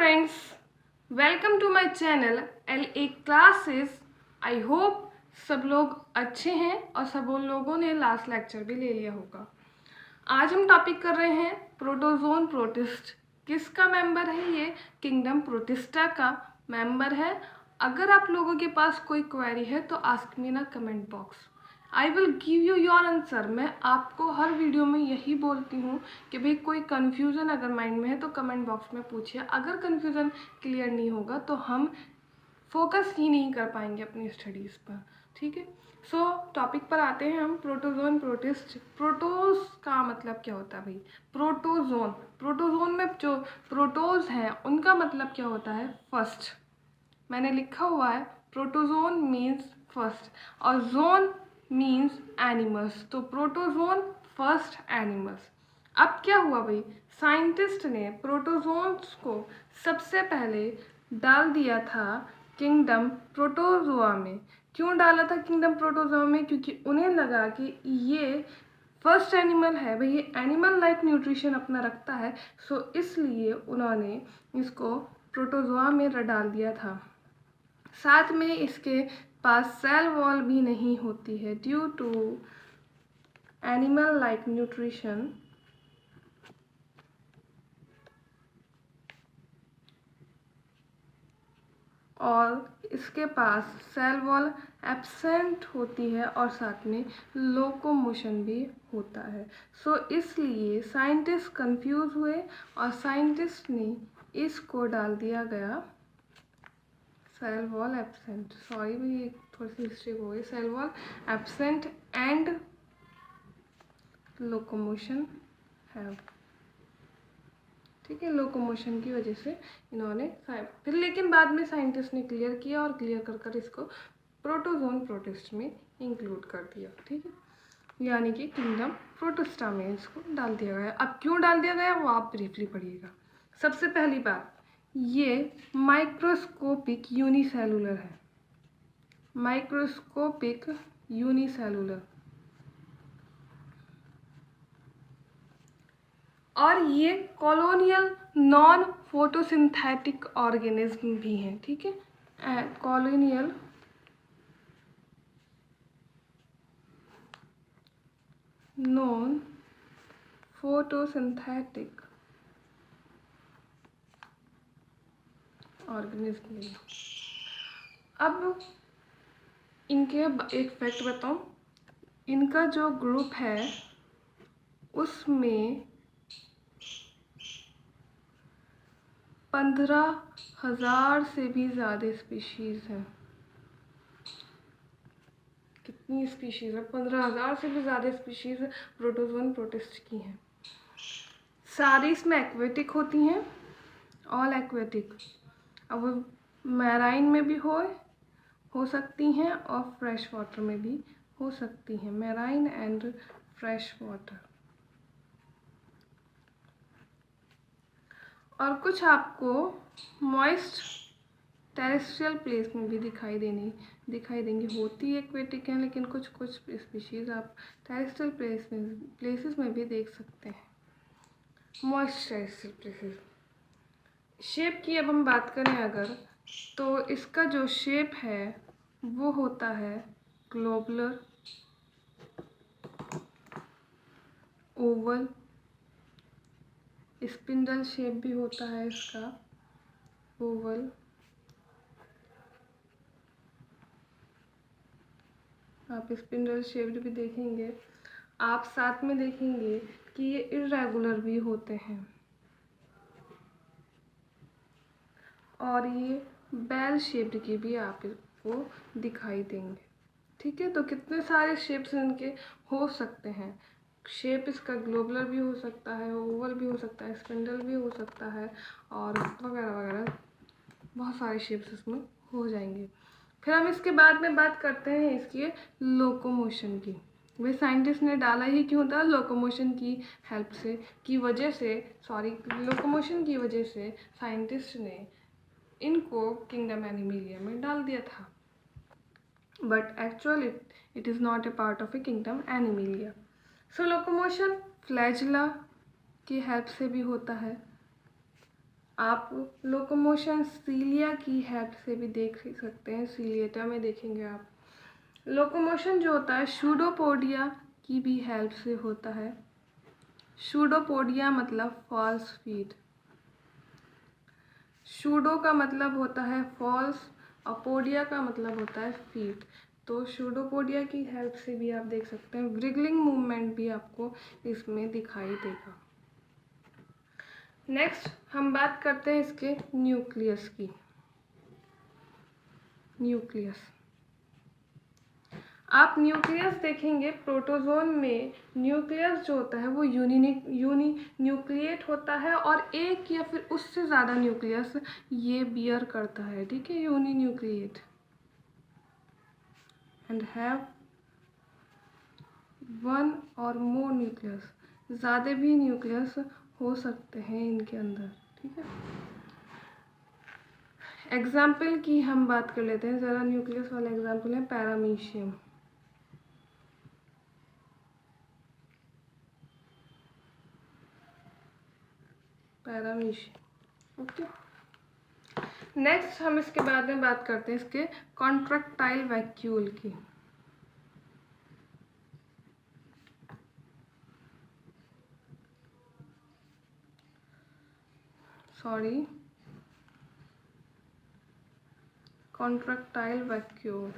Friends, welcome to my channel LA classes. I hope सब लोग अच्छे हैं और सब उन लोगों ने लास्ट लेक्चर भी ले लिया होगा। आज हम टॉपिक कर रहे हैं प्रोटोजोन प्रोटिस्ट। किसका मेंबर है ये? किंगडम प्रोटिस्टा का मेंबर है। अगर आप लोगों के पास कोई क्वेरी है तो आस्क मी ना comment box, I will give you your answer. मैं आपको हर वीडियो में यही बोलती हूँ कि भाई कोई कन्फ्यूज़न अगर माइंड में है तो कमेंट बॉक्स में पूछिए। अगर कन्फ्यूज़न क्लियर नहीं होगा तो हम फोकस ही नहीं कर पाएंगे अपनी स्टडीज़ पर। ठीक है, सो टॉपिक पर आते हैं हम। Protozoan protist. प्रोटोज का मतलब क्या होता है भाई? प्रोटोजोन, प्रोटोजोन में जो प्रोटोज हैं उनका मतलब क्या होता है? फर्स्ट। मैंने लिखा हुआ है प्रोटोजोन मीन्स फर्स्ट और जोन मीन्स एनिमल्स, तो प्रोटोजोन फर्स्ट एनिमल्स। अब क्या हुआ भाई, साइंटिस्ट ने प्रोटोजोन्स को सबसे पहले डाल दिया था किंगडम प्रोटोजोआ में। क्यों डाला था किंगडम प्रोटोजोआ में? क्योंकि उन्हें लगा कि ये फर्स्ट एनिमल है भाई, ये एनिमल लाइक न्यूट्रिशन अपना रखता है, सो इसलिए उन्होंने इसको प्रोटोजोआ में डाल दिया था। साथ में इसके पास सेल वॉल भी नहीं होती है due to animal like nutrition. और इसके पास सेल वॉल एब्सेंट होती है और साथ में लोकोमोशन भी होता है। सो इसलिए साइंटिस्ट कंफ्यूज हुए और साइंटिस्ट ने इसको डाल दिया गया सेल वॉल एब्सेंट। सॉरी भाई, थोड़ी सी मिस्टेक हो गई। Cell wall absent and locomotion है। ठीक है, लोकोमोशन की वजह से इन्होंने फिर लेकिन बाद में साइंटिस्ट ने क्लियर किया और क्लियर कर इसको प्रोटोजोन प्रोटिस्ट में इंक्लूड कर दिया। ठीक है, यानी कि किंगडम प्रोटिस्टा में इसको डाल दिया गया। अब क्यों डाल दिया गया वो आप ब्रीफली पढ़िएगा। सबसे पहली बात, ये माइक्रोस्कोपिक यूनिसेलुलर है। माइक्रोस्कोपिक यूनिसेलुलर, और ये कॉलोनियल नॉन फोटोसिंथेटिक ऑर्गेनिज्म भी हैं। ठीक है, कॉलोनियल नॉन फोटोसिंथेटिक ऑर्गेनिज्म भी। अब इनके एक फैक्ट बताऊं, इनका जो ग्रुप है उसमें 15,000 से भी ज़्यादा स्पीशीज़ हैं। कितनी स्पीशीज़ है? 15,000 से भी ज़्यादा स्पीशीज़ प्रोटोजोन प्रोटिस्ट की हैं। सारी इसमें एक्वेटिक होती हैं, ऑल एक्वेटिक। अब मैराइन में भी हो सकती हैं और फ्रेश वाटर में भी हो सकती हैं। Marine and fresh water. और कुछ आपको मॉइस्ट टेरेस्ट्रियल प्लेस में भी दिखाई देंगी। होती एक्वेटिक हैं लेकिन कुछ स्पीशीज़ आप टेरेस्ट्रियल प्लेसेस में भी देख सकते हैं। Moist terrestrial places. शेप की अब हम बात करें अगर, तो इसका जो शेप है वो होता है ग्लोबुलर, ओवल, स्पिंडल शेप भी होता है इसका, ओवल। आप स्पिंडल शेप्ड भी देखेंगे, आप साथ में देखेंगे कि ये इर्रेगुलर भी होते हैं और ये बेल शेप्ड के भी आपको दिखाई देंगे। ठीक है, तो कितने सारे शेप्स इनके हो सकते हैं। शेप इसका ग्लोबुलर भी हो सकता है, ओवल भी हो सकता है, स्पिंडल भी हो सकता है और वगैरह वगैरह बहुत सारे शेप्स इसमें हो जाएंगे। फिर हम इसके बाद में बात करते हैं इसके लोकोमोशन की। भाई साइंटिस्ट ने डाला ही क्यों था? लोकोमोशन की हेल्प से लोकोमोशन की वजह से साइंटिस्ट ने इनको किंगडम एनिमेलिया में डाल दिया था, but actually it is not a part of A kingdom animalia. So locomotion flagella की हेल्प से भी होता है। आप लोकोमोशन सीलिया की हेल्प से भी देख सकते हैं, सीलिएटा में देखेंगे आप। लोकोमोशन जो होता है सूडोपोडिया की भी हेल्प से होता है। सूडोपोडिया मतलब फॉल्स फीट। सूडो का मतलब होता है फॉल्स और पोडिया का मतलब होता है फीट। तो सूडोपोडिया की हेल्प से भी आप देख सकते हैं। व्रिगलिंग मूवमेंट भी आपको इसमें दिखाई देगा। नेक्स्ट हम बात करते हैं इसके न्यूक्लियस की। न्यूक्लियस, आप न्यूक्लियस देखेंगे प्रोटोजोन में। न्यूक्लियस जो होता है वो यूनी न्यूक्लिएट होता है और एक या फिर उससे ज़्यादा न्यूक्लियस ये बियर करता है, ठीक है, uninucleate and have one और मोर न्यूक्लियस। ज़्यादा भी न्यूक्लियस हो सकते हैं इनके अंदर, ठीक है। एग्जाम्पल की हम बात कर लेते हैं ज़रा। न्यूक्लियस वाला एग्जाम्पल है पैरामीशियम। Paramecium, okay. नेक्स्ट हम इसके बाद में बात करते हैं इसके कॉन्ट्रैक्टाइल वैक्यूल की। Sorry, contractile vacuole.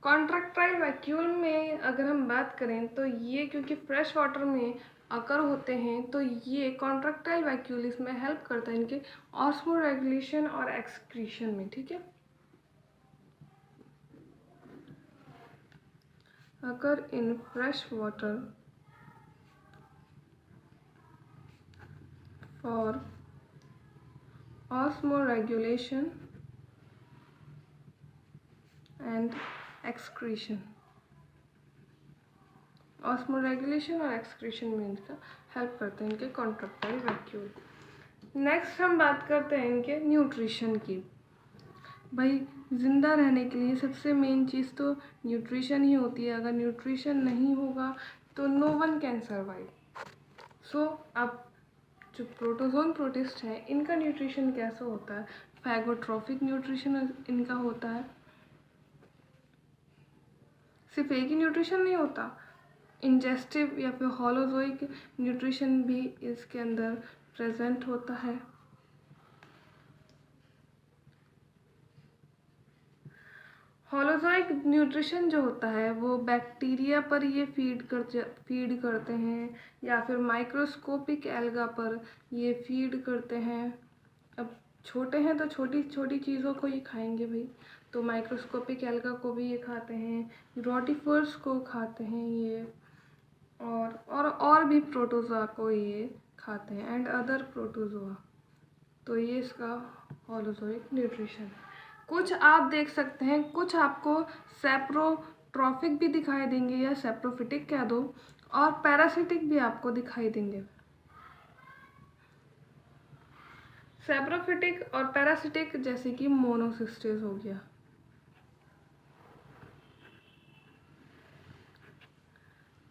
Contractile vacuole में अगर हम बात करें तो ये क्योंकि फ्रेश वाटर में अकर होते हैं तो ये कॉन्ट्रैक्टाइल वैक्यूल इसमें हेल्प करता है इनके ऑस्मो रेगुलेशन और एक्सक्रीशन में, ठीक है। Occur in fresh water for osmoregulation and excretion। osmoregulation और excretion में इनका हेल्प करते हैं इनके कॉन्ट्रैक्टाइल वैक्यूल। नेक्स्ट हम बात करते हैं इनके न्यूट्रिशन की। भाई जिंदा रहने के लिए सबसे मेन चीज़ तो न्यूट्रिशन ही होती है। अगर न्यूट्रिशन नहीं होगा तो नो वन कैन सर्वाइव। सो अब जो प्रोटोजोन प्रोटिस्ट है इनका न्यूट्रिशन कैसा होता है? फैगोट्रॉफिक न्यूट्रिशन इनका होता है। सिर्फ एक ही न्यूट्रिशन नहीं होता, इंजेस्टिव या फिर होलोजोइक न्यूट्रिशन भी इसके अंदर प्रेजेंट होता है। होलोजोइक न्यूट्रिशन जो होता है वो बैक्टीरिया पर ये फीड करते हैं या फिर माइक्रोस्कोपिक एल्गा पर ये फीड करते हैं। अब छोटे हैं तो छोटी छोटी चीज़ों को ये खाएंगे भाई, तो माइक्रोस्कोपिक एल्गा को भी ये खाते हैं, रोटिफर्स को खाते हैं ये, और भी प्रोटोजोआ को ये खाते हैं एंड अदर प्रोटोजोआ। तो ये इसका होलोजोइक न्यूट्रिशन है। कुछ आप देख सकते हैं, कुछ आपको सेप्रोट्रॉफिक भी दिखाई देंगे या सेप्रोफिटिक कह दो, और पैरासिटिक भी आपको दिखाई देंगे। सेप्रोफिटिक और पैरासिटिक जैसे कि मोनोसिस्टेज हो गया।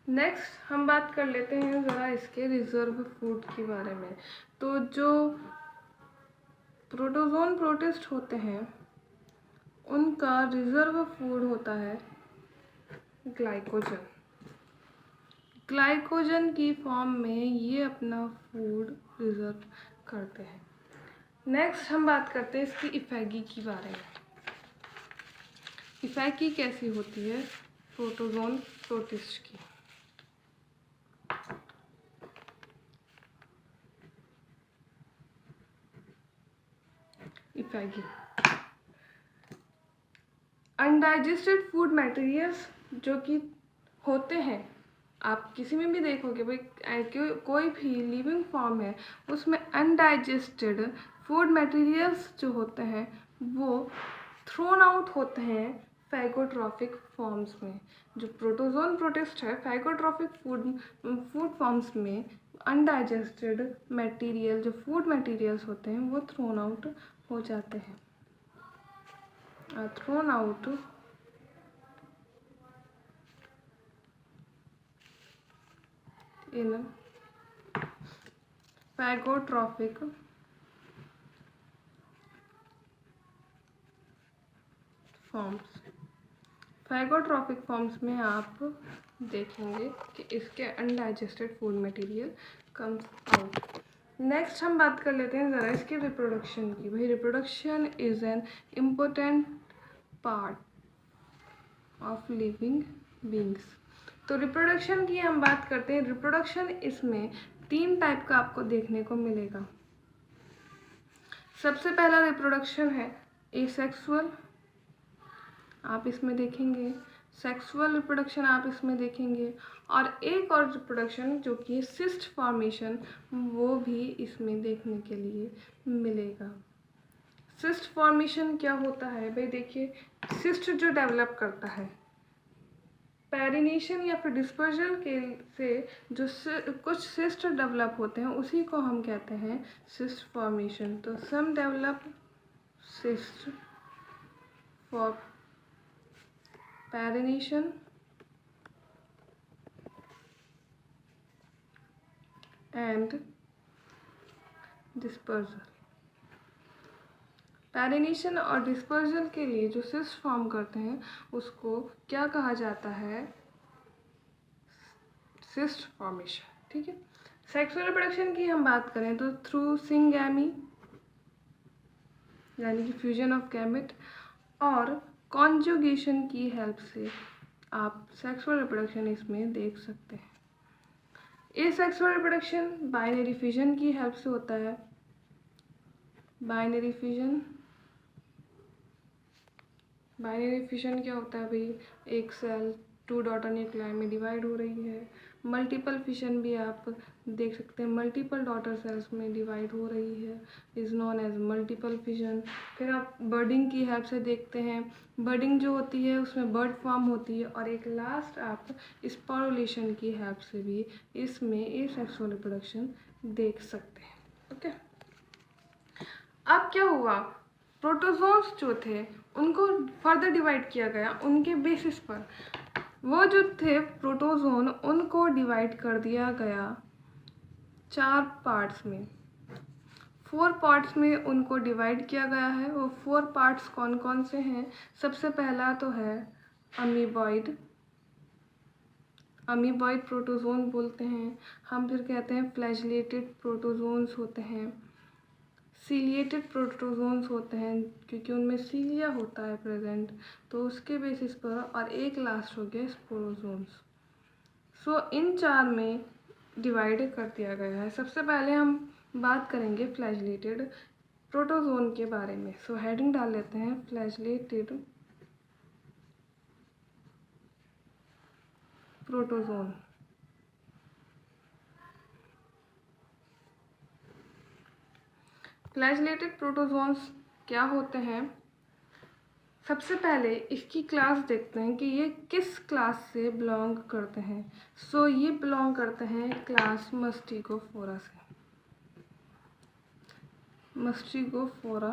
नेक्स्ट हम बात कर लेते हैं ज़रा इसके रिजर्व फूड के बारे में। तो जो प्रोटोजोन प्रोटिस्ट होते हैं उनका रिजर्व फूड होता है ग्लाइकोजन। ग्लाइकोजन की फॉर्म में ये अपना फूड रिजर्व करते हैं। नेक्स्ट हम बात करते हैं इसकी इफेगी के बारे में। इफेगी कैसी होती है प्रोटोजोन प्रोटिस्ट की? इफेगी अनडाइजेस्टेड फूड मटेरियल्स जो कि होते हैं, आप किसी में भी देखोगे भाई कोई भी लिविंग फॉर्म है उसमें अनडाइजेस्टेड फूड मटेरियल्स जो होते हैं वो थ्रोन आउट होते हैं फैगोट्रॉफिक फॉर्म्स में। जो प्रोटोजोन प्रोटिस्ट है फैगोट्रॉफिक फूड फॉर्म्स में अनडाइजेस्टेड मटेरियल जो फूड मटेरियल्स होते हैं वो थ्रोन आउट हो जाते हैं। Thrown out in phagotrophic forms. Phagotrophic forms में आप देखेंगे कि इसके undigested food material comes out. Next हम बात कर लेते हैं ज़रा इसके रिप्रोडक्शन की। भाई reproduction is an important part of living beings. तो रिप्रोडक्शन की हम बात करते हैं। रिप्रोडक्शन इसमें 3 टाइप का आपको देखने को मिलेगा। सबसे पहला रिप्रोडक्शन है एसेक्सुअल, आप इसमें देखेंगे। सेक्सुअल रिप्रोडक्शन आप इसमें देखेंगे। और एक और रिप्रोडक्शन जो कि सिस्ट फॉर्मेशन, वो भी इसमें देखने के लिए मिलेगा। सिस्ट फॉर्मेशन क्या होता है भाई? देखिए, सिस्ट जो डेवलप करता है पेरिनेशन या फिर डिस्पर्जल के से जो कुछ सिस्ट डेवलप होते हैं उसी को हम कहते हैं सिस्ट फॉर्मेशन। तो some develop cyst for perennation and dispersal. Perennation और डिस्पर्जल के लिए जो सिस्ट फॉर्म करते हैं उसको क्या कहा जाता है? Cyst formation. ठीक है। सेक्सुअल रिप्रोडक्शन की हम बात करें तो थ्रू सिंगैमी यानी कि फ्यूजन ऑफ गैमेट और कॉन्जुगेशन की हेल्प से आप सेक्सुअल रिप्रोडक्शन इसमें देख सकते हैं। एसेक्सुअल रिप्रोडक्शन बाइनरी फिजन की हेल्प से होता है। बाइनरी फिजन क्या होता है भाई? एक सेल 2 डॉटर न्यूक्लियाई में डिवाइड हो रही है। मल्टीपल फिशन भी आप देख सकते हैं, मल्टीपल डॉटर सेल्स में डिवाइड हो रही है, is known as multiple fission. फिर आप बर्डिंग की हेल्प से देखते हैं, बर्डिंग जो होती है उसमें बर्ड फॉर्म होती है। और एक लास्ट आप स्पोरुलेशन की हेल्प से भी इसमें एसेक्सुअल रिप्रोडक्शन देख सकते हैं। ओके, अब क्या हुआ? प्रोटोजोन्स जो थे उनको फर्दर डिवाइड किया गया उनके बेसिस पर। वो जो थे प्रोटोजोन उनको डिवाइड कर दिया गया 4 पार्ट्स में। 4 पार्ट्स में उनको डिवाइड किया गया है। वो 4 पार्ट्स कौन कौन से हैं? सबसे पहला तो है अमीबॉइड। अमीबॉइड प्रोटोजोन बोलते हैं हम। फिर कहते हैं फ्लैजिलेटेड प्रोटोजोन्स होते हैं, सीलिएटेड प्रोटोजोन्स होते हैं क्योंकि उनमें सीलिया होता है प्रेजेंट, तो उसके बेसिस पर। और एक लास्ट हो गया स्पोरोजोन्स। सो इन 4 में डिवाइड कर दिया गया है। सबसे पहले हम बात करेंगे फ्लैजिलेटेड प्रोटोजोन के बारे में। सो हेडिंग डाल लेते हैं फ्लैजिलेटेड प्रोटोजोन। फ्लैजिलेटेड प्रोटोजोन्स क्या होते हैं? सबसे पहले इसकी क्लास देखते हैं कि ये किस क्लास से बिलोंग करते हैं। सो ये बिलोंग करते हैं क्लास मस्टिगोफोरा से। मस्टिगोफोरा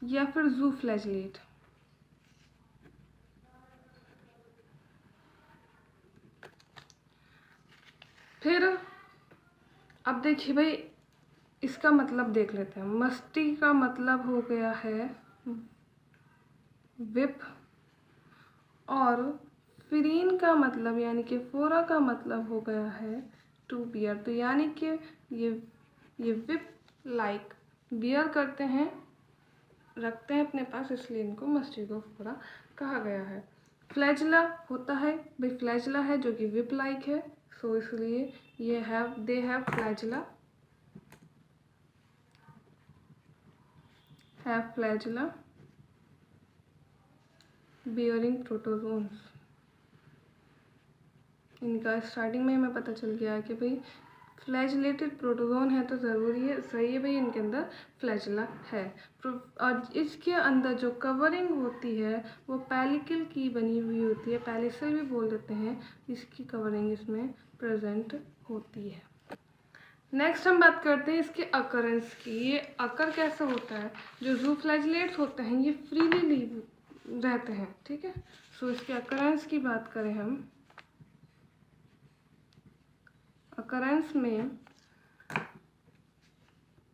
या फिर जूफ्लैजिलेट। फिर अब देखिए भाई, इसका मतलब देख लेते हैं। मस्टी का मतलब हो गया है विप, और फिरीन का मतलब यानी कि फोरा का मतलब हो गया है टू बियर। तो यानी कि ये विप लाइक बियर करते हैं, रखते हैं अपने पास, इसलिए इनको मस्टिगोफोरा कहा गया है। फ्लैजिला होता है भाई, फ्लैजिला है जो कि विप लाइक है, सो इसलिए ये they have flagella, bearing protozoans. इनका स्टार्टिंग में हमें पता चल गया कि भाई फ्लैजिलेटेड प्रोटोजोन है तो ज़रूरी है, सही है भाई, इनके अंदर फ्लैजिला है। और इसके अंदर जो कवरिंग होती है वो पेलिकल की बनी हुई होती है, पेलिसल भी बोल देते हैं, इसकी कवरिंग इसमें प्रेजेंट होती है। नेक्स्ट हम बात करते हैं इसके अकरेंस की। ये अकर कैसे होता है? जो जूफ्लैजिलेट्स होते हैं ये फ्रीली लीव रहते हैं, ठीक है। सो इसके अकरेंस की बात करें हम, अकरेंस में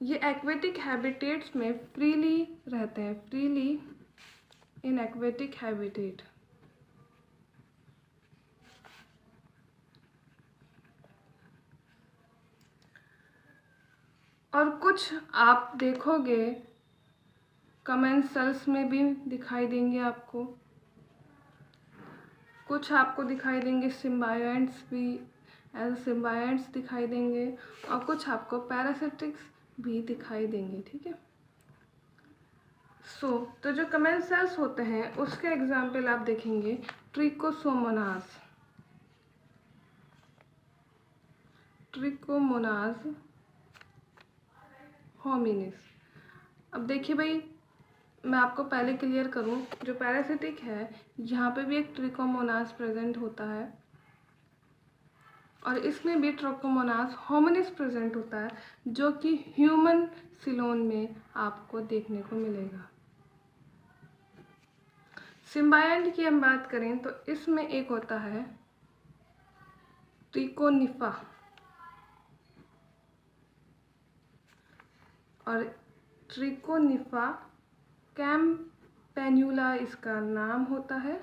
ये एक्वेटिक हैबिटेट्स में फ्रीली रहते हैं, फ्रीली इन एक्वेटिक हैबिटेट। और कुछ आप देखोगे कमेंसल्स में भी दिखाई देंगे आपको, कुछ आपको दिखाई देंगे सिम्बायोंट्स भी, एज सिम्बायोंट्स दिखाई देंगे, और कुछ आपको पैरासिटिक्स भी दिखाई देंगे। ठीक है। तो जो कमेंसल्स होते हैं उसके एग्जाम्पल आप देखेंगे ट्रिकोसोमोनास, ट्रिकोमोनास होमिनिस। अब देखिए भाई, मैं आपको पहले क्लियर करूं, जो पैरासिटिक है यहाँ पे भी एक ट्रिकोमोनास प्रेजेंट होता है और इसमें भी ट्रिकोमोनास होमिनिस प्रेजेंट होता है, जो कि ह्यूमन सिलोन में आपको देखने को मिलेगा। सिम्बायंट की हम बात करें तो इसमें एक होता है ट्रिकोनिफा, और ट्रिकोनिफा कैम्पेन्यूला इसका नाम होता है,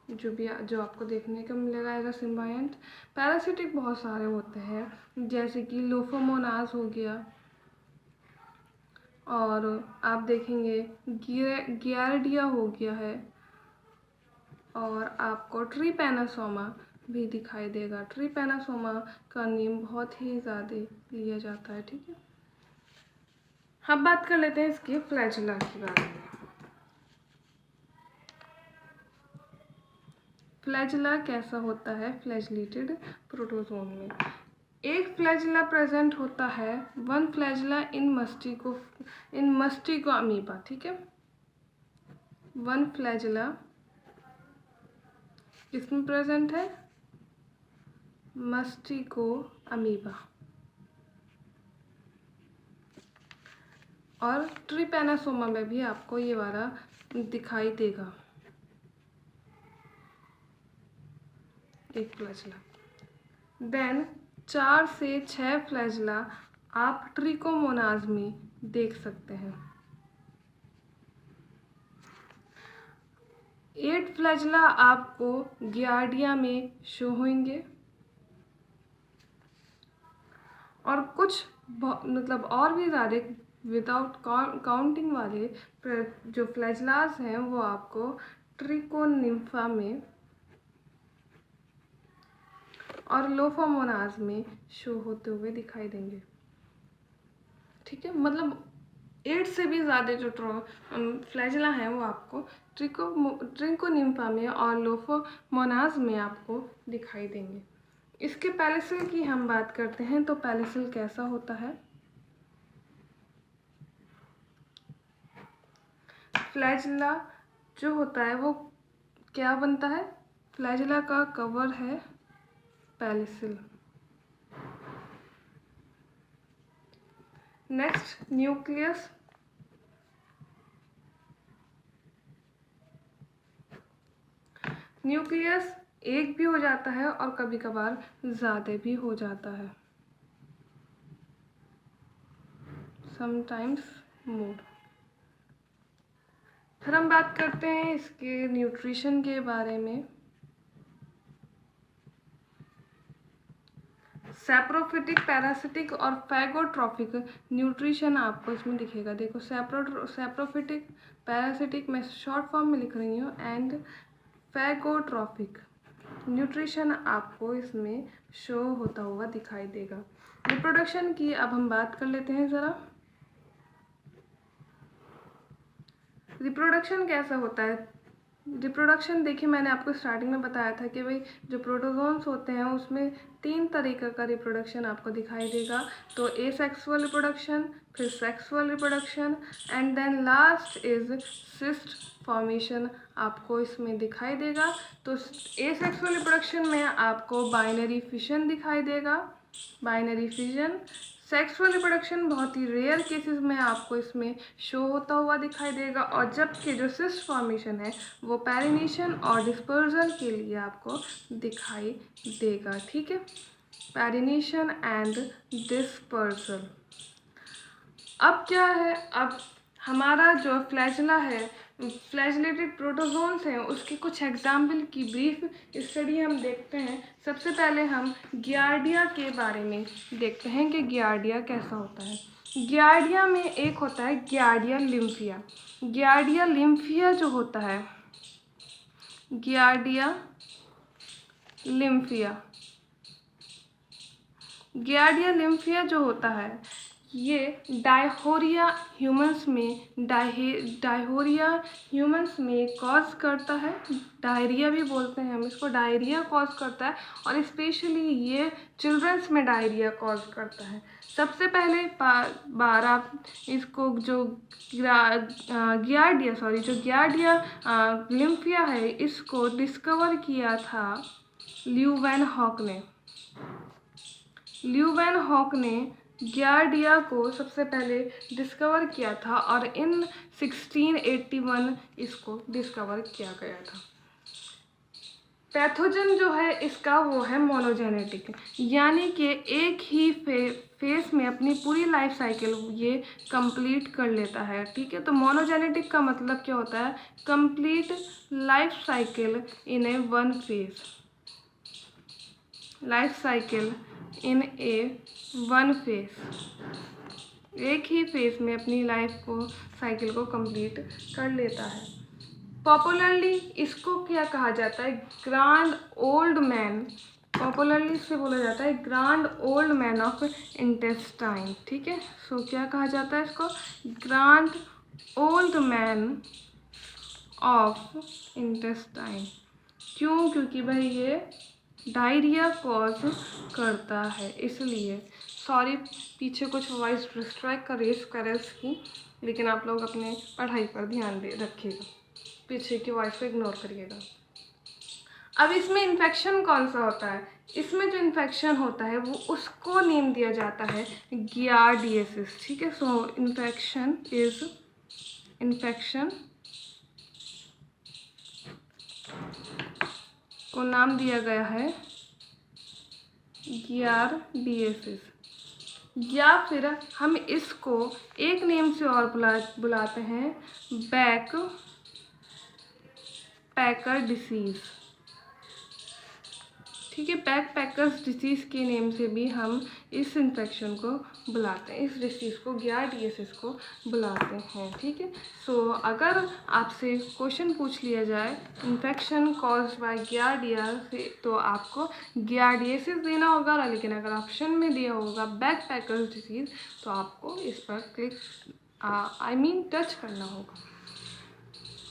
जो आपको देखने को मिलेगा एज अ सिम्बायंट। पैरासिटिक बहुत सारे होते हैं, जैसे कि लोफोमोनास हो गया, और आप देखेंगे गियार्डिया हो गया है, और आपको ट्रिपैनासोमा भी दिखाई देगा। ट्रिपैनासोमा का नेम बहुत ही ज़्यादा लिया जाता है। ठीक है। अब बात कर लेते हैं इसके फ्लैजिला के बारे में। फ्लैजिला कैसा होता है फ्लैजिलेटेड प्रोटोजोन में? एक फ्लैजिला प्रेजेंट होता है, वन फ्लैजिला इन मस्टिको अमीबा। ठीक है। वन फ्लैजिला किसमें प्रेजेंट है? मस्टिको अमीबा। और ट्रिपैनासोमा में भी आपको ये वाला दिखाई देगा, एक फ्लैजिला। देन 4 से 6 फ्लैजिला आप ट्रिकोमोनास में देख सकते हैं। 8 फ्लैजिला आपको गियार्डिया में शो होंगे, और कुछ मतलब और भी ज़्यादा विदाउट काउंटिंग वाले जो फ्लैजिलास हैं वो आपको ट्रिकोनिम्फा में और लोफोमोनास में शो होते हुए दिखाई देंगे। ठीक है। मतलब 8 से भी ज़्यादा जो फ्लैजिला हैं वो आपको ट्रिकोनिम्फा में और लोफोमोनास में आपको दिखाई देंगे। इसके पैलिसल की हम बात करते हैं तो पैलिसल कैसा होता है? फ्लैजिला जो होता है वो क्या बनता है? फ्लैजिला का कवर है पैलिसल। Next nucleus. न्यूक्लियस एक भी हो जाता है और कभी कभार ज़्यादा भी हो जाता है, समटाइम्स मोर। फिर हम बात करते हैं इसके न्यूट्रिशन के बारे में। सैप्रोफिटिक, पैरासिटिक और फैगोट्रॉफिक न्यूट्रिशन आपको इसमें दिखेगा। देखो सैप्रोफिटिक, पैरासिटिक मैं शॉर्ट फॉर्म में लिख रही हूँ, एंड फैगोट्रॉफिक न्यूट्रिशन आपको इसमें शो होता हुआ दिखाई देगा। रिप्रोडक्शन की अब हम बात कर लेते हैं ज़रा। रिप्रोडक्शन कैसा होता है? रिप्रोडक्शन देखिए, मैंने आपको स्टार्टिंग में बताया था कि भाई जो प्रोटोजोन्स होते हैं उसमें 3 तरीके का रिप्रोडक्शन आपको दिखाई देगा। तो एसेक्सुअल रिप्रोडक्शन, फिर sexual reproduction, and then last is cyst formation आपको इसमें दिखाई देगा। तो एसेक्सुअल रिप्रोडक्शन में आपको बाइनरी फिशन दिखाई देगा, बाइनरी फिजन। सेक्सुअल रिप्रोडक्शन बहुत ही रेयर केसेस में आपको इसमें शो होता हुआ दिखाई देगा, और जबकि जो सिस्ट फॉर्मेशन है वो पैरिनेशन और डिस्पर्जल के लिए आपको दिखाई देगा। ठीक है। पैरिनेशन एंड डिस्पर्सल। अब क्या है, अब हमारा जो फ्लैजला है, फ्लैजलेटेड प्रोटोजोन्स हैं, उसके कुछ एग्जाम्पल की ब्रीफ स्टडी हम देखते हैं। सबसे पहले हम गियार्डिया के बारे में देखते हैं कि गियार्डिया कैसा होता है। गियार्डिया में एक होता है गियार्डिया लिम्फिया। गियार्डिया लिम्फिया जो होता है, गियार्डिया लिम्फिया, गियार्डिया लिम्फिया जो होता है, ये डायहोरिया ह्यूमंस में डायहोरिया ह्यूमंस में कॉज करता है। डायरिया भी बोलते हैं हम इसको, डायरिया कॉज करता है, और स्पेशली ये चिल्ड्रंस में डायरिया कॉज करता है। सबसे पहले बार आप इसको जो गियार्डिया लिम्फिया है, इसको डिस्कवर किया था ल्यूवेनहॉक ने। ल्यूवेनहॉक ने गियार्डिया को सबसे पहले डिस्कवर किया था, और इन 1681 इसको डिस्कवर किया गया था। पैथोजन जो है इसका वो है मोनोजेनेटिक, यानी कि एक ही फेस में अपनी पूरी लाइफ साइकिल ये कंप्लीट कर लेता है। ठीक है, तो मोनोजेनेटिक का मतलब क्या होता है, complete life cycle in A one phase, life cycle in A one phase, एक ही फेज में अपनी लाइफ को साइकिल को कंप्लीट कर लेता है। पॉपुलरली इसको क्या कहा जाता है, ग्रैंड ओल्ड मैन। पॉपुलरली इससे बोला जाता है grand old man of intestine. ठीक है, सो क्या कहा जाता है इसको, grand old man of intestine. क्यों, क्योंकि भाई ये डायरिया कॉज करता है, इसलिए। सॉरी, पीछे कुछ वॉइस डिस्ट्रैक्ट का रेस करे उसकी, लेकिन आप लोग अपने पढ़ाई पर ध्यान दे रखिएगा, पीछे की वॉइस को इग्नोर करिएगा। अब इसमें इन्फेक्शन कौन सा होता है, इसमें जो इन्फेक्शन होता है वो उसको नेम दिया जाता है गियार्डियासिस। ठीक है, सो इन्फेक्शन को नाम दिया गया है गियार्डियासिस, या फिर हम इसको एक नेम से और बुलाते हैं बैक पैकर डिसीज़। ठीक है, बैक पैकर्स डिसीज़ के नेम से भी हम इस इन्फेक्शन को बुलाते हैं, इस डिसीज़ को गियार्डियासिस को बुलाते हैं। ठीक है, सो अगर आपसे क्वेश्चन पूछ लिया जाए इन्फेक्शन कॉज्ड बाय गियार्डिया से, तो आपको गियार्डियासिस देना होगा, लेकिन अगर ऑप्शन में दिया होगा बैक पैकर्स डिसीज़, तो आपको इस पर क्लिक टच करना होगा।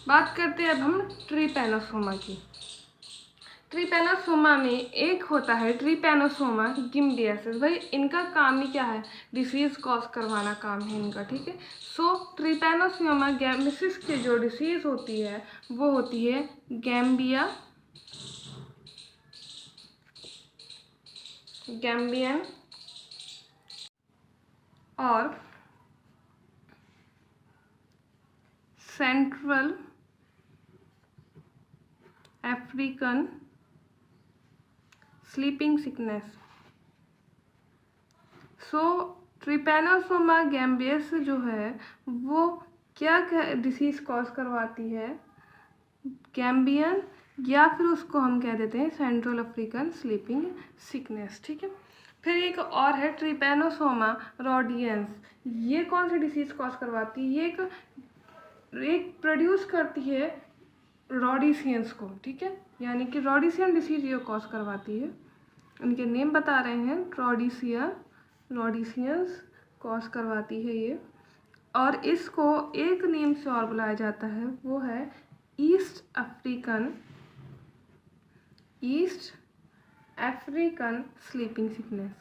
बात करते हैं अब हम ट्रिपैनोसोमा की। ट्रिपैनोसोमा में एक होता है ट्रिपैनोसोमा गिम्बियासिस। भाई इनका काम ही क्या है, डिसीज़ कॉज करवाना काम है इनका। ठीक है, सो ट्रिपैनोसोमा गैम्बियासिस की जो डिसीज़ होती है वो होती है गैम्बियन और सेंट्रल अफ्रीकन स्लीपिंग सिकनेस। सो ट्रिपैनोसोमा गैम्बियस जो है वो क्या डिसीज़ कॉज करवाती है, गैम्बियन, या फिर उसको हम कह देते हैं सेंट्रल अफ्रीकन स्लीपिंग सिकनेस। ठीक है, फिर एक और है ट्रिपैनोसोमा रोडियंस। ये कौन सी डिसीज़ कॉज करवाती है, ये एक प्रोड्यूस करती है रोडिसियंस को। ठीक है, यानी कि रोडिसियन डिसीज़ ये कॉज करवाती है, उनके नेम बता रहे हैं, रोडिसियंस कॉज करवाती है ये, और इसको एक नेम से और बुलाया जाता है, वो है East African sleeping sickness.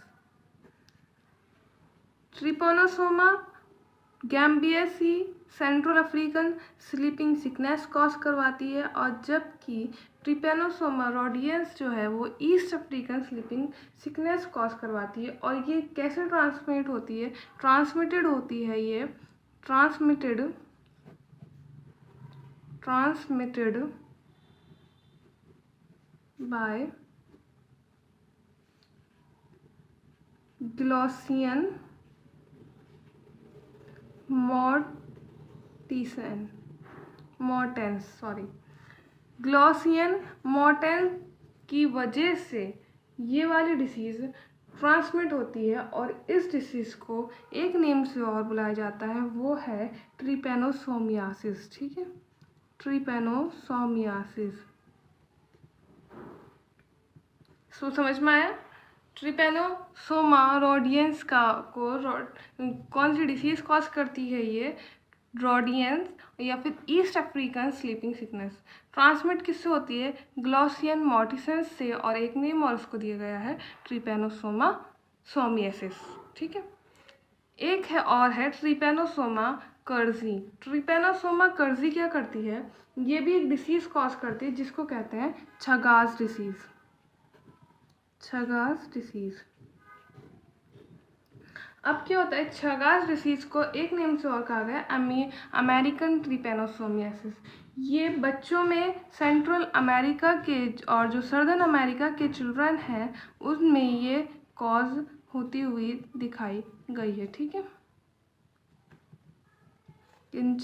Trypanosoma gambiense Central African sleeping sickness cause करवाती है, और जबकि ट्रिपैनोसोमा रोडियंस जो है वो East African sleeping sickness cause करवाती है। और ये कैसे ट्रांसमिटेड होती है ये ट्रांसमिटेड बाय ग्लॉसियन ग्लॉसियन मोर्टेंस की वजह से ये वाली डिसीज़ ट्रांसमिट होती है और इस डिसीज़ को एक नेम से और बुलाया जाता है, वो है ट्रिपेनोसोमियासिस। ठीक है, ट्रिपेनोसोमियासिस। समझ में आया? ट्रिपेनोसोमा रोडियंस कौन सी डिसीज़ कॉज करती है? ये रोडियंस या फिर east African sleeping sickness. Transmit किससे होती है? ग्लॉसियन मोर्टिसेंस से, और एक नेम और उसको दिया गया है ट्रिपेनोसोमा सोमियासिस। ठीक है, एक है और है ट्रिपेनोसोमा कर्जी। ट्रिपेनोसोमा कर्जी क्या करती है? ये भी एक डिसीज़ कॉज करती है जिसको कहते हैं छगास डिसीज़। छगास डिसीज़। अब क्या होता है, छगास डिसीज़ को एक नेम से और कहा गया अमेरिकन ट्रिपेनोसोमियासिस। ये बच्चों में सेंट्रल अमेरिका के और जो सर्दर्न अमेरिका के चिल्ड्रन हैं उनमें ये कॉज होती हुई दिखाई गई है। ठीक है, in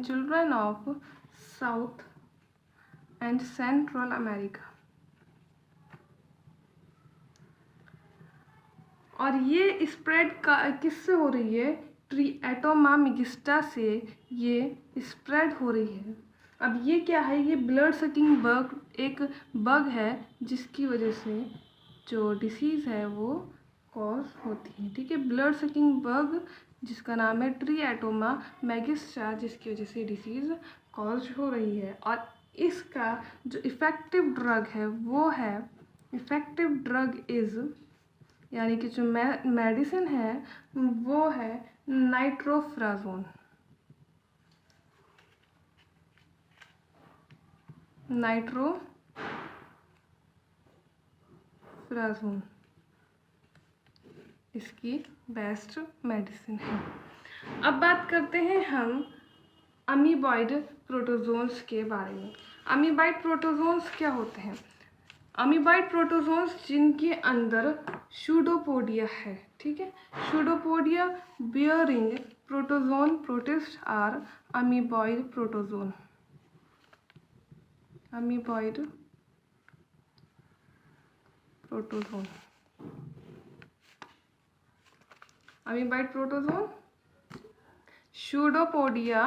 children of south and central America. और ये स्प्रेड किससे हो रही है? ट्रिएटोमा मिगिस्टा से ये स्प्रेड हो रही है। अब ये क्या है? ये ब्लड सकिंग बग, एक बग है जिसकी वजह से जो डिसीज़ है वो कॉज होती है। ठीक है, ब्लड सकिंग बग जिसका नाम है ट्रिएटोमा मैगिस्टा, जिसकी वजह से डिसीज़ कॉज हो रही है। और इसका जो इफ़ेक्टिव ड्रग है वो है, इफ़ेक्टिव ड्रग इज़, यानी कि जो मेडिसिन है वो है नाइट्रोफ्राजोन। नाइट्रोफ्राजोन इसकी बेस्ट मेडिसिन है। अब बात करते हैं हम अमीबॉइड प्रोटोजोन्स के बारे में। अमीबॉइड प्रोटोजोन्स क्या होते हैं? अमीबॉइड प्रोटोजोन्स जिनके अंदर सूडोपोडिया है। ठीक है, pseudopodia bearing protozoan protist are amoeboid protozoan. Amoeboid protozoan, amoeboid protozoan pseudopodia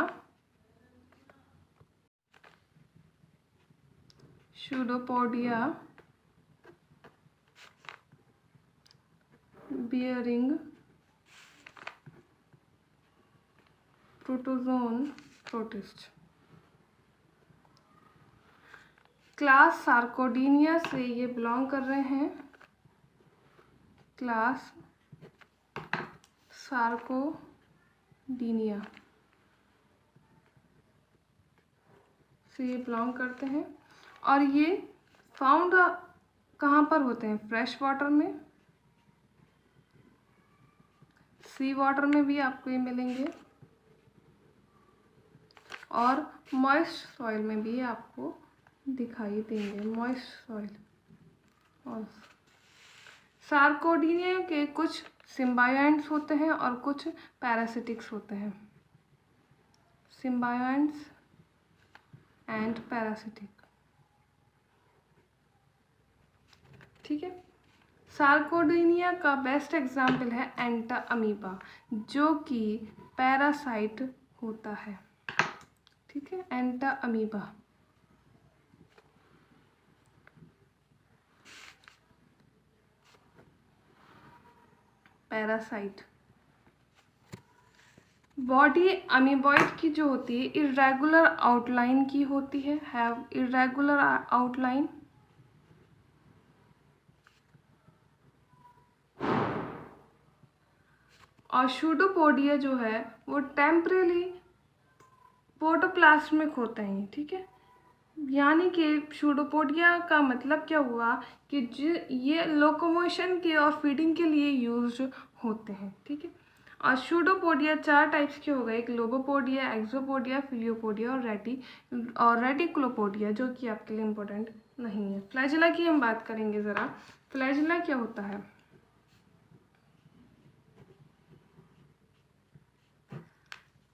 bearing protozoan protist. Class Sarcodina से ये बिलोंग कर रहे हैं। क्लास सार्कोडीनिया से ये बिलोंग करते हैं। और ये फाउंड कहाँ पर होते हैं? फ्रेश वाटर में, सी वाटर में भी आपको ये मिलेंगे, और मॉइस्ट सॉइल में भी आपको दिखाई देंगे। Moist soil. और सार्कोडीनिया के कुछ सिम्बायोइड्स होते हैं और कुछ पैरासिटिक्स होते हैं। सिम्बायोइड्स एंड पैरासिटिक। ठीक है, सार्कोडीनिया का बेस्ट एग्जाम्पल है एंटा अमीबा, जो कि पैरासाइट होता है। ठीक है, एंटा अमीबा। पैरासाइट। बॉडी अमीबॉइड की जो होती है इरेगुलर आउटलाइन की होती है, हैव इरेगुलर आउटलाइन। और सूडोपोडिया जो है वो टेम्परेली प्रोटोप्लाज्मिक होते हैं। ठीक है, यानी कि सूडोपोडिया का मतलब क्या हुआ कि ये लोकोमोशन के और फीडिंग के लिए यूज होते हैं। ठीक है, और सूडोपोडिया 4 टाइप्स के हो गए, एक लोबोपोडिया, एक्सोपोडिया, फिलियोपोडिया और रेटिकुलोपोडिया, जो कि आपके लिए इम्पोर्टेंट नहीं है। फ्लैजेला की हम बात करेंगे ज़रा। फ्लैजेला क्या होता है?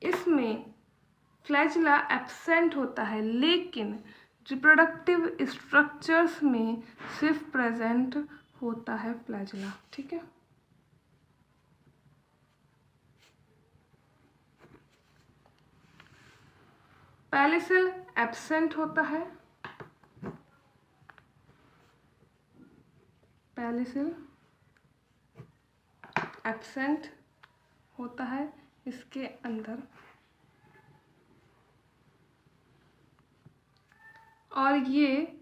इसमें फ्लैजिला एब्सेंट होता है, लेकिन रिप्रोडक्टिव स्ट्रक्चर्स में सिर्फ प्रेजेंट होता है फ्लैजिला। ठीक है, पैलिसल एब्सेंट होता है, पैलिसल एब्सेंट होता है इसके अंदर, और ये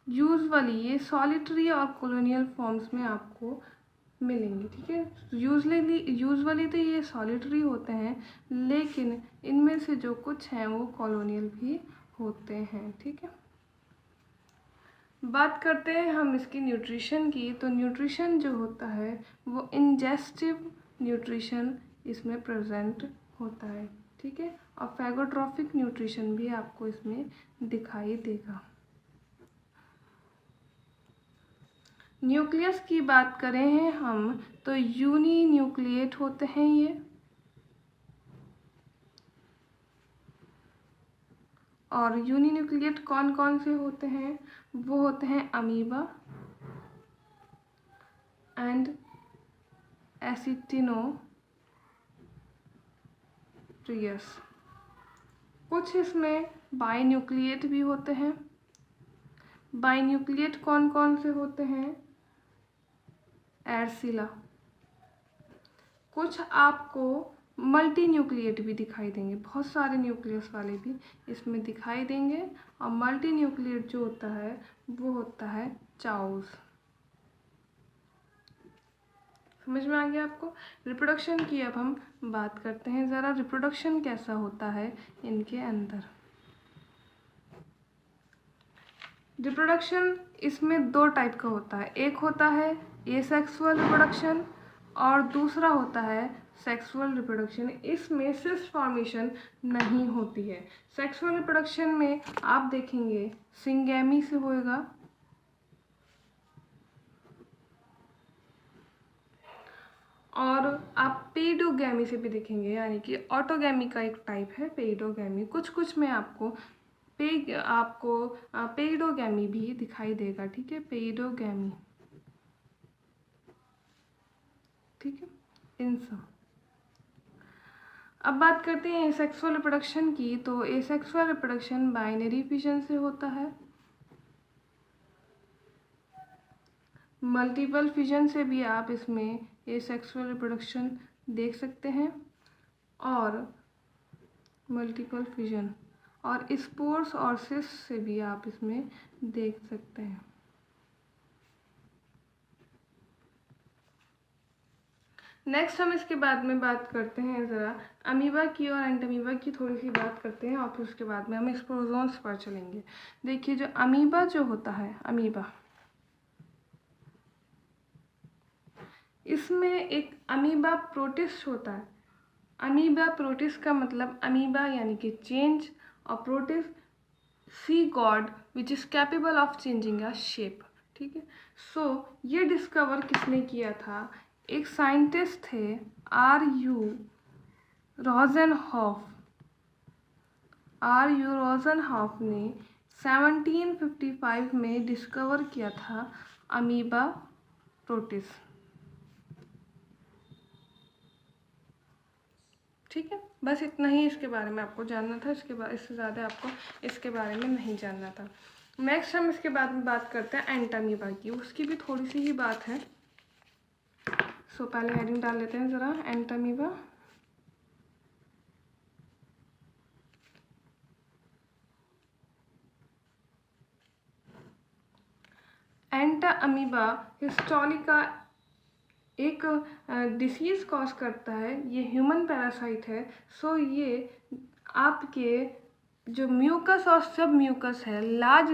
यूजुअली ये सॉलिटरी और कॉलोनियल फॉर्म्स में आपको मिलेंगे। ठीक है, यूजुअली तो ये सॉलिटरी होते हैं, लेकिन इनमें से जो कुछ हैं वो कॉलोनियल भी होते हैं। ठीक है, बात करते हैं हम इसकी न्यूट्रिशन की। तो न्यूट्रिशन जो होता है वो इंजेस्टिव न्यूट्रिशन इसमें प्रेजेंट होता है। ठीक है, और फैगोट्रॉफिक न्यूट्रिशन भी आपको इसमें दिखाई देगा। न्यूक्लियस की बात करें हैं हम तो यूनी न्यूक्लिएट होते हैं ये, और यूनी न्यूक्लिएट कौन कौन से होते हैं? वो होते हैं अमीबा एंड एसिटिनोट्रियस। कुछ इसमें बाइन्यूक्लिएट भी होते हैं। बाइन्यूक्लिएट कौन कौन से होते हैं? एर्सिला। कुछ आपको मल्टी न्यूक्लिएट भी दिखाई देंगे, बहुत सारे न्यूक्लियस वाले भी इसमें दिखाई देंगे, और मल्टी न्यूक्लिएट जो होता है वो होता है चाउस। समझ में आ गया आपको? रिप्रोडक्शन की अब हम बात करते हैं ज़रा, रिप्रोडक्शन कैसा होता है इनके अंदर। रिप्रोडक्शन इसमें दो टाइप का होता है, एक होता है एसेक्सुअल रिप्रोडक्शन और दूसरा होता है सेक्सुअल रिप्रोडक्शन। इसमें सिस्ट फॉर्मेशन नहीं होती है। सेक्सुअल रिप्रोडक्शन में आप देखेंगे सिंगैमी से होएगा, और आप पेडोगैमी से भी देखेंगे, यानी कि ऑटोगैमी का एक टाइप है पेडोगैमी। कुछ कुछ में आपको पेडोगैमी भी दिखाई देगा। ठीक है, पेडोगैमी। ठीक है, इन सब। अब बात करते हैं एसेक्सुअल रिप्रोडक्शन की। तो एसेक्सुअल रिप्रोडक्शन बाइनरी फिजन से होता है, मल्टीपल फिजन से भी आप इसमें एसेक्सुअल रिप्रोडक्शन देख सकते हैं, और मल्टीपल फिजन और स्पोर्स और सिस से भी आप इसमें देख सकते हैं। नेक्स्ट हम इसके बाद में बात करते हैं ज़रा अमीबा की और एंटमीबा की थोड़ी सी बात करते हैं, और फिर उसके बाद में हम स्पोरोजोन्स पर चलेंगे। देखिए, जो अमीबा जो होता है, अमीबा, इसमें एक अमीबा प्रोटिस्ट होता है। अमीबा प्रोटिस्ट का मतलब अमीबा यानी कि चेंज, और protist sea god which is capable of changing a shape. ठीक है, सो ये डिस्कवर किसने किया था? एक साइंटिस्ट थे R.U. रोज़नहॉफ। R.U. रोज़नहॉफ ने 1755 में डिस्कवर किया था अमीबा प्रोटिस। ठीक है, बस इतना ही इसके बारे में आपको जानना था। इससे ज़्यादा आपको इसके बारे में नहीं जानना था। नेक्स्ट हम इसके बाद में बात करते हैं एंटामीबा की, उसकी भी थोड़ी सी ही बात है। सो पहले हेडिंग डाल लेते हैं ज़रा, एंटामीबा। एंटामीबा हिस्टोलिका एक डिसीज़ कॉज करता है, ये ह्यूमन पैरासाइट है। सो ये आपके जो म्यूकस और सब म्यूकस है लार्ज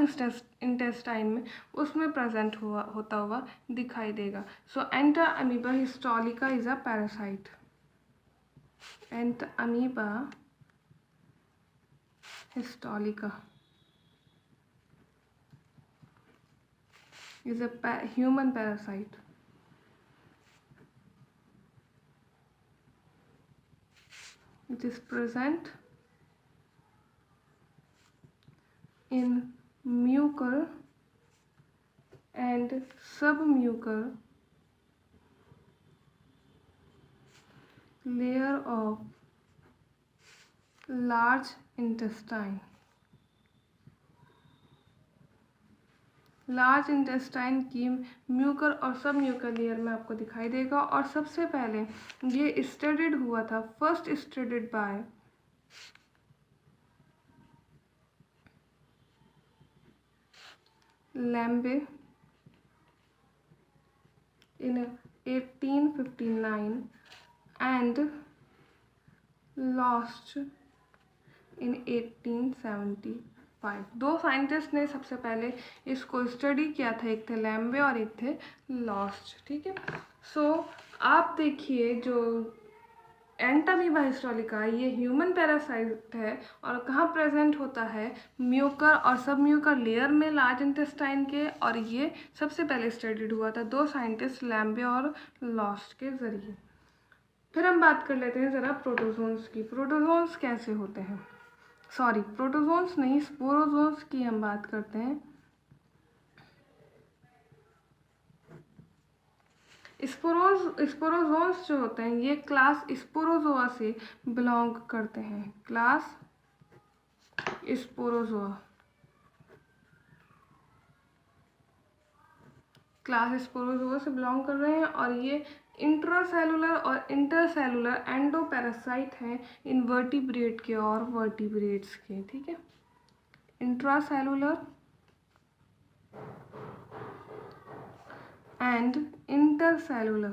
इंटेस्टाइन में, उसमें प्रेजेंट होता हुआ दिखाई देगा। So Entamoeba histolytica is a parasite. Entamoeba histolytica is a human parasite. which is present in mucor and submucor layer of large intestine. Large intestine की म्यूकर और सब म्यूकर लेयर में आपको दिखाई देगा। और सबसे पहले ये स्टडीड हुआ था, first studied by Lambl in 1859 and lost in 1875। दो साइंटिस्ट ने सबसे पहले इसको स्टडी किया था, एक थे लैम्बे और एक थे लॉस्ट। ठीक है, सो आप देखिए जो एंटामीबा हिस्टोलिका ये ह्यूमन पैरासाइट है और कहाँ प्रेजेंट होता है, म्यूकर और सब म्यूकर लेयर में लार्ज इंटेस्टाइन के। और ये सबसे पहले स्टडीड हुआ था दो साइंटिस्ट लैम्बे और लॉस्ट के ज़रिए। फिर हम बात कर लेते हैं ज़रा प्रोटोजोन्स की। प्रोटोजोन्स कैसे होते हैं, सॉरी प्रोटोजोन्स नहीं, स्पोरोजोन्स की हम बात करते हैं। स्पोरोजोन्स जो होते हैं ये क्लास स्पोरोजोआ से बिलोंग करते हैं, क्लास स्पोरोजोआ, क्लास स्पोरोजोआ से बिलोंग कर रहे हैं। और ये इंट्रासेलुलर और इंटरसेलुलर एंडोपैरासाइट हैं इनवर्टिब्रेट के और वर्टिब्रेट्स के। ठीक है, intracellular and intercellular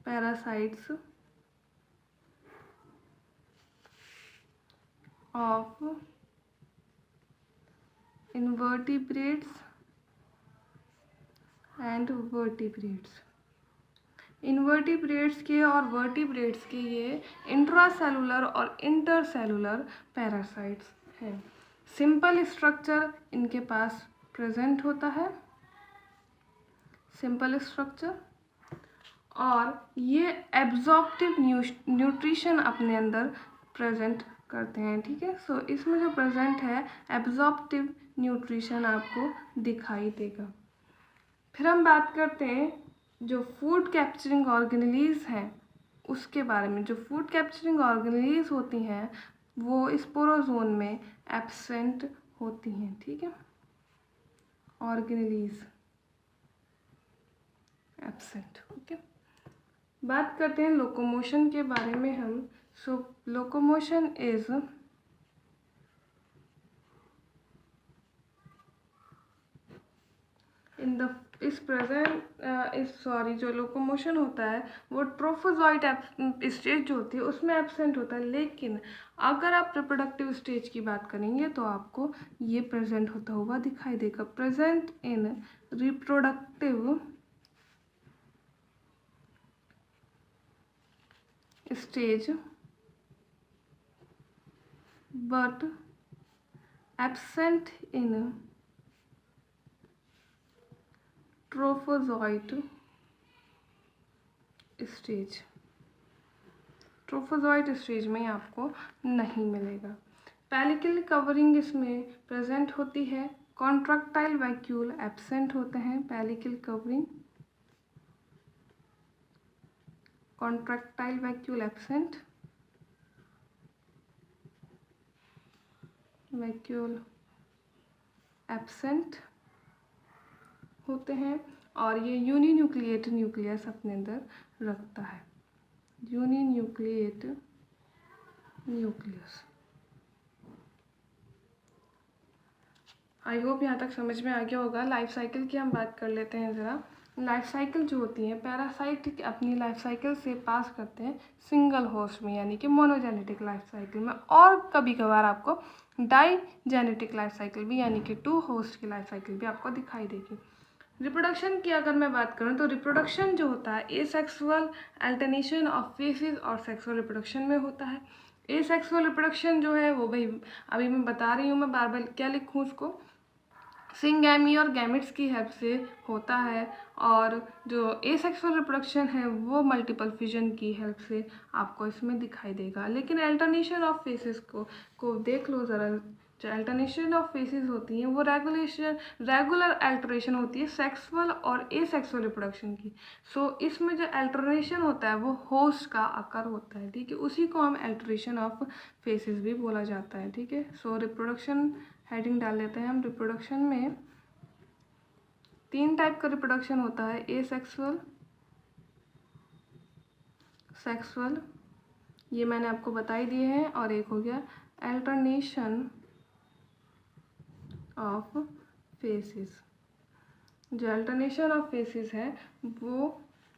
parasites of invertebrates and vertebrates। Invertebrates के और वर्टिब्रेट्स के ये इंट्रासेलुलर और इंटरसेलुलर पैरासाइट्स हैं। सिंपल स्ट्रक्चर इनके पास प्रेजेंट होता है, सिंपल स्ट्रक्चर, और ये एब्जॉर्प्टिव न्यूट्रिशन अपने अंदर प्रेजेंट करते हैं। ठीक है, सो इसमें जो प्रेजेंट है एब्जॉर्प्टिव न्यूट्रिशन आपको दिखाई देगा। फिर हम बात करते हैं जो फूड कैप्चरिंग ऑर्गेनेलीज हैं उसके बारे में। जो फूड कैप्चरिंग ऑर्गेनेलीज होती हैं वो स्पोरोजोन में एब्सेंट होती हैं। ठीक है, ऑर्गेनेलीज एब्सेंट। ओके, बात करते हैं लोकोमोशन के बारे में हम। सो लोकोमोशन इज इन द इस प्रेजेंट जो लोकोमोशन होता है वो ट्रोफोजॉइट स्टेज जो होती है उसमें एब्सेंट होता है। लेकिन अगर आप रिप्रोडक्टिव स्टेज की बात करेंगे तो आपको ये प्रेजेंट होता हुआ दिखाई देगा। Present in reproductive stage but absent in trophozoite stage. Trophozoite stage में आपको नहीं मिलेगा। पेलिकल कवरिंग इसमें प्रेजेंट होती है, कॉन्ट्रैक्टाइल वैक्यूल एब्सेंट होते हैं। Pellicle covering, contractile vacuole absent, vacuole absent होते हैं। और ये यूनिन्यूक्लिएट न्यूक्लियस अपने अंदर रखता है, यूनिन्यूक्लिएट न्यूक्लियस। आई होप यहाँ तक समझ में आ गया होगा। लाइफ साइकिल की हम बात कर लेते हैं ज़रा। लाइफ साइकिल जो होती है पैरासाइट अपनी लाइफ साइकिल से पास करते हैं सिंगल होस्ट में यानी कि मोनोजेनेटिक लाइफ साइकिल में, और कभी कभार आपको डाईजेनेटिक लाइफ साइकिल भी यानी कि 2 होस्ट की लाइफ साइकिल भी आपको दिखाई देगी। रिप्रोडक्शन की अगर मैं बात करूँ तो रिप्रोडक्शन जो होता है एसेक्सुअल अल्टरनेशन ऑफ फेसेस और सेक्सुअल रिप्रोडक्शन में होता है। एसेक्सुअल रिप्रोडक्शन जो है वो भाई अभी मैं बता रही हूँ, मैं बार बार क्या लिखूँ उसको, सिंगैमी और गैमेट्स की हेल्प से होता है, और जो एसेक्सुअल रिप्रोडक्शन है वो मल्टीपल फिजन की हेल्प से आपको इसमें दिखाई देगा। लेकिन अल्टरनेशन ऑफ फेसेस को देख लो ज़रा। जो अल्टरनेशन ऑफ फेसेस होती हैं वो रेगुलर अल्टरेशन होती है सेक्सुअल और एसेक्सुअल रिप्रोडक्शन की। सो इसमें जो अल्टरनेशन होता है वो होस्ट का आकर होता है, ठीक है। उसी को हम अल्टरेशन ऑफ फेसेस भी बोला जाता है, ठीक है। सो रिप्रोडक्शन हेडिंग डाल लेते हैं हम। रिप्रोडक्शन में 3 टाइप का रिप्रोडक्शन होता है, एसेक्सुअल, सेक्सुअल, ये मैंने आपको बता ही दिए हैं, और एक हो गया अल्टरनेशन ऑफ फेसेस। जो अल्टरनेशन ऑफ फेसेस है वो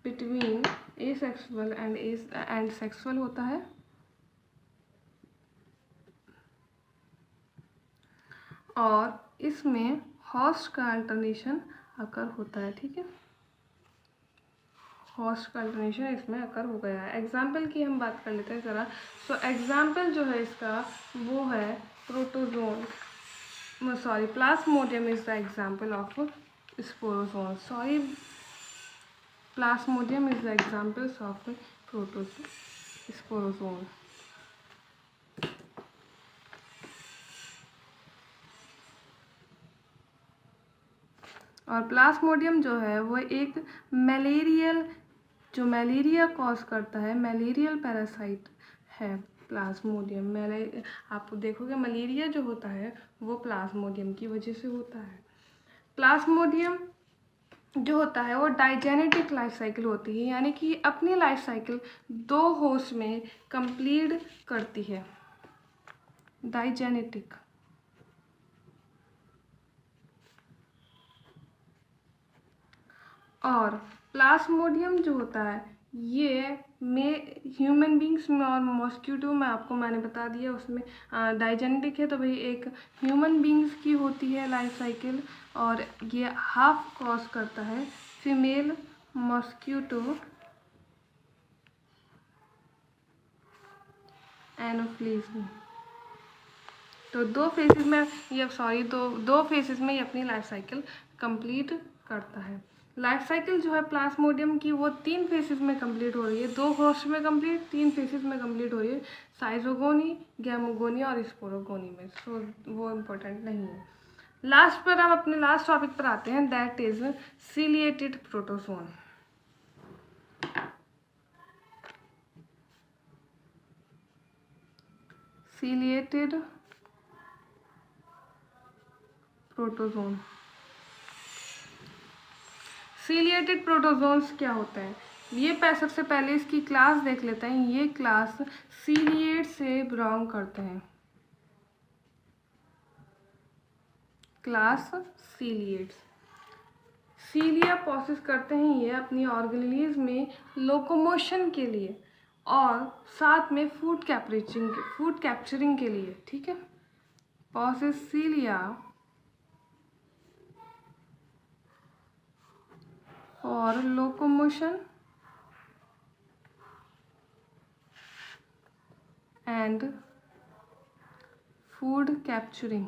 बिटवीन एसेक्सुअल एंड सेक्सुअल होता है, और इसमें होस्ट का अल्टरनेशन अकर होता है, ठीक है। होस्ट का अल्टरनेशन इसमें अकर हो गया है। एग्जाम्पल की हम बात कर लेते हैं ज़रा। सो एग्जाम्पल जो है इसका वो है protozoan, sorry Plasmodium is the example of sporozoan, sorry Plasmodium is the examples of sporozoan. और प्लाज्मोडियम जो है वो एक मलेरिया कॉज करता है, मलेरियल पैरासाइट है प्लाज्मोडियम। आप देखोगे मलेरिया जो होता है वो प्लाज्मोडियम की वजह से होता है। प्लाज्मोडियम जो होता है वो डाइजेनेटिक लाइफ साइकिल होती है, यानी कि अपनी लाइफ साइकिल 2 होस्ट में कंप्लीट करती है, डाइजेनेटिक। और प्लाज्मोडियम जो होता है ये ह्यूमन बींग्स में और मॉस्किटो में आपको मैंने बता दिया, उसमें डाइजेनेटिक है, तो भाई एक ह्यूमन बींग्स की होती है लाइफ साइकिल, और ये हाफ कॉज करता है फीमेल मॉस्किटो एनोफ्लीज में। तो दो फेसेस में ये अपनी लाइफ साइकिल कंप्लीट करता है। लाइफ साइकिल जो है प्लाज्मोडियम की वो 3 फेसेस में कंप्लीट हो रही है, 2 होस्ट में कंप्लीट, 3 फेसेस में कंप्लीट हो रही है, साइजोगोनी, गैमोगोनी और स्पोरोगोनी में। सो वो इम्पोर्टेंट नहीं है। लास्ट पर हम अपने लास्ट टॉपिक पर आते हैं, that is ciliated protozoan. Ciliated protozoan. Ciliated protozoans क्या होता है ये सबसे पहले इसकी क्लास देख लेते हैं। ये क्लास सीलिएट से बिलोंग करते हैं, क्लास सीलिएट्स। सीलिया प्रोसेस करते हैं ये अपनी ऑर्गेनेलिज में लोकोमोशन के लिए और साथ में फूड कैप्चरिंग के लिए, ठीक है। प्रोसेस सीलिया और locomotion and food capturing।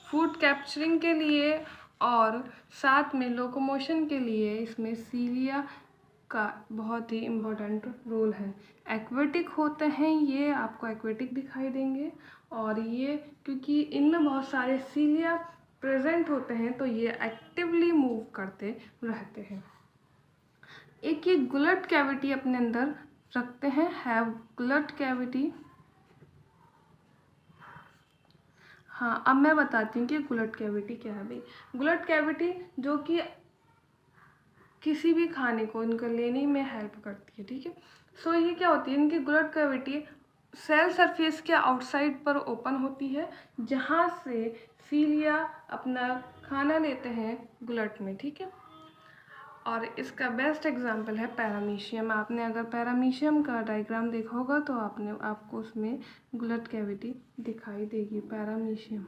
Food capturing के लिए और साथ में लोकोमोशन के लिए इसमें सीलिया का बहुत ही इम्पोर्टेंट रोल है। एक्वेटिक होते हैं ये, आपको एक्वेटिक दिखाई देंगे, और ये क्योंकि इनमें बहुत सारे सीलिया प्रेजेंट होते हैं तो ये एक्टिवली मूव करते रहते हैं। एक ये गुलट कैविटी अपने अंदर रखते हैं, हैव गुलट कैविटी। हाँ, अब मैं बताती हूँ कि गुलट कैविटी क्या है। भाई गुलट कैविटी जो कि किसी भी खाने को इनका लेने में हेल्प करती है, ठीक है। सो ये क्या होती है, इनकी गुलट कैविटी सेल सरफेस के आउटसाइड पर ओपन होती है, जहाँ से सीलिया अपना खाना लेते हैं गुलट में, ठीक है। और इसका बेस्ट एग्जांपल है पैरामीशियम। आपने अगर पैरामीशियम का डायग्राम देखा होगा तो आपको उसमें गुलट कैविटी दिखाई देगी, पैरामीशियम।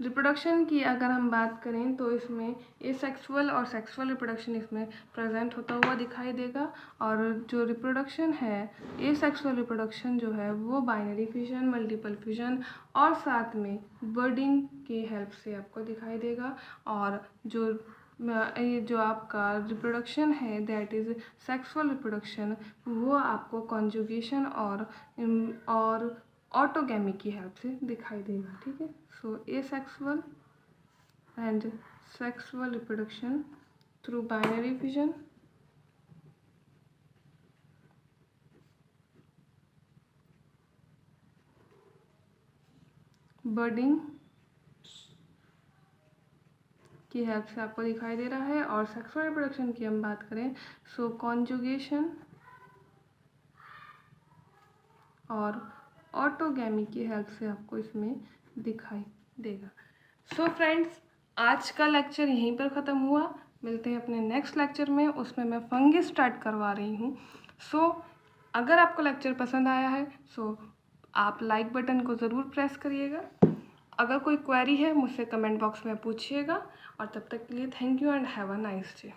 रिप्रोडक्शन की अगर हम बात करें तो इसमें एसेक्सुअल और सेक्सुअल रिप्रोडक्शन इसमें प्रेजेंट होता हुआ दिखाई देगा। और जो रिप्रोडक्शन है, एसेक्सुअल रिप्रोडक्शन जो है वो बाइनरी फिजन, मल्टीपल फिजन और साथ में बर्डिंग की हेल्प से आपको दिखाई देगा। और ये जो आपका रिप्रोडक्शन है दैट इज़ सेक्सुअल रिप्रोडक्शन, वो आपको कॉन्जुगेशन और ऑटोगैमी की हेल्प से दिखाई देगा। ठीक है, so asexual and sexual reproduction through binary fission, budding की हेल्प से आपको दिखाई दे रहा है। और सेक्सुअल रिप्रोडक्शन की हम बात करें सो कॉन्जुगेशन और ऑटोगैमी की हेल्प से आपको इसमें दिखाई देगा। सो फ्रेंड्स, आज का लेक्चर यहीं पर ख़त्म हुआ। मिलते हैं अपने नेक्स्ट लेक्चर में, उसमें मैं फंगी स्टार्ट करवा रही हूँ। सो अगर आपको लेक्चर पसंद आया है सो आप लाइक बटन को ज़रूर प्रेस करिएगा। अगर कोई क्वेरी है मुझसे कमेंट बॉक्स में पूछिएगा। और तब तक के लिए thank you and have a nice day.